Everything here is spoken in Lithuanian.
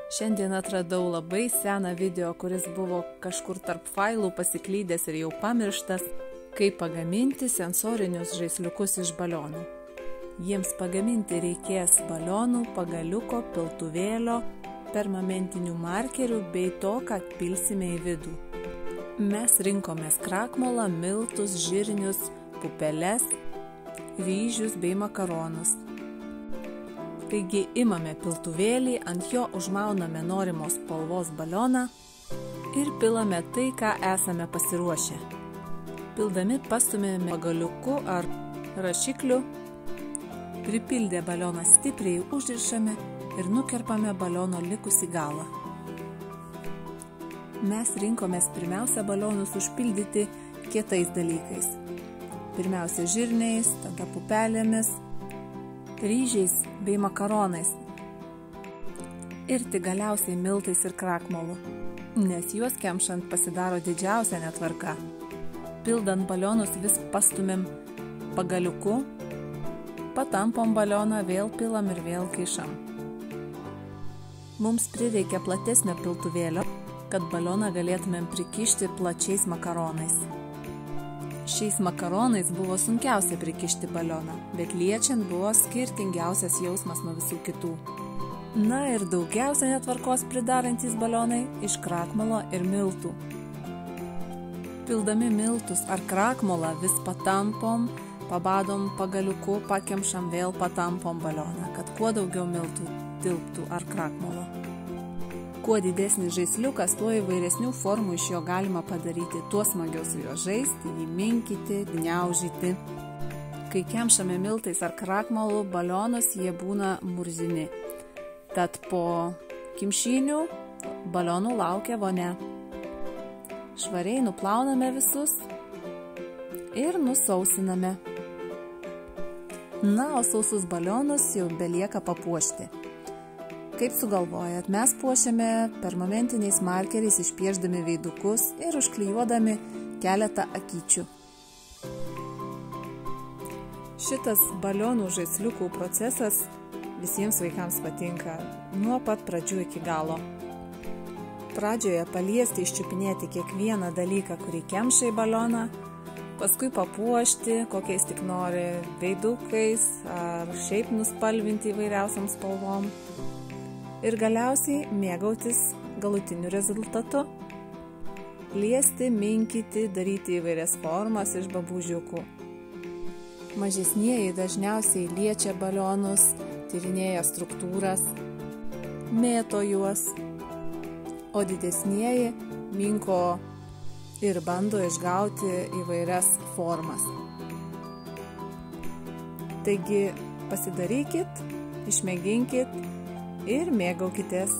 Šiandien atradau labai seną video, kuris buvo kažkur tarp failų pasiklydęs ir jau pamirštas, kaip pagaminti sensorinius žaisliukus iš balionų. Jiems pagaminti reikės balionų, pagaliuko, piltuvėlio, permanentinių markerių bei to, ką pilsime į vidų. Mes rinkomės krakmolą, miltus, žirnius, pupeles, ryžius bei makaronus. Taigi imame piltuvėlį, ant jo užmauname norimos spalvos balioną ir pilame tai, ką esame pasiruošę. Pildami pastumėme pagaliuku ar rašikliu, pripildę balioną stipriai užrišame ir nukerpame baliono likusį galą. Mes rinkomės pirmiausia balionus užpildyti kietais dalykais. Pirmiausia žirniais, tada pupelėmis, ryžiais bei makaronais ir tik galiausiai miltais ir krakmolu, nes juos kemšant pasidaro didžiausia netvarka. Pildant balionus vis pastumėm pagaliuku, patampom balioną, vėl pilam ir vėl kišam. Mums prireikia platesnio piltuvėlio, kad balioną galėtumėm prikišti plačiais makaronais. Šiais makaronais buvo sunkiausia prikišti balioną, bet liečiant buvo skirtingiausias jausmas nuo visų kitų. Na ir daugiausia netvarkos pridarantys balionai iš krakmolo ir miltų. Pildami miltus ar krakmolą vis patampom, pabadom pagaliuku, pakemšam, vėl patampom balioną, kad kuo daugiau miltų tilptų ar krakmolo. Kuo didesnis žaisliukas, tuo įvairesnių formų iš jo galima padaryti, tuo smagiau su juo žaisti, jį minkyti, gniaužyti. Kai kemšame miltais ar krakmolu balionus, jie būna murzini. Tad po kimšinių balionų laukia vonia. Švariai nuplauname visus ir nusausiname. Na, o sausus balionus jau belieka papuošti. Kaip sugalvojat, mes puošiame permanentiniais markeriais išpiešdami veidukus ir užklijuodami keletą akyčių. Šitas balionų žaisliukų procesas visiems vaikams patinka nuo pat pradžių iki galo. Pradžioje paliesti, iščiupinėti kiekvieną dalyką, kurį kemša į balioną, paskui papuošti, kokiais tik nori veidukais ar šiaip nuspalvinti įvairiausiam spalvom. Ir galiausiai mėgautis galutiniu rezultatu. Liesti, minkyti, daryti įvairias formas iš babūžiukų. Mažesnieji dažniausiai liečia balionus, tyrinėja struktūras, mėto juos, o didesnieji minko ir bando išgauti įvairias formas. Taigi pasidarykit, išmėginkit ir mėgaukitės.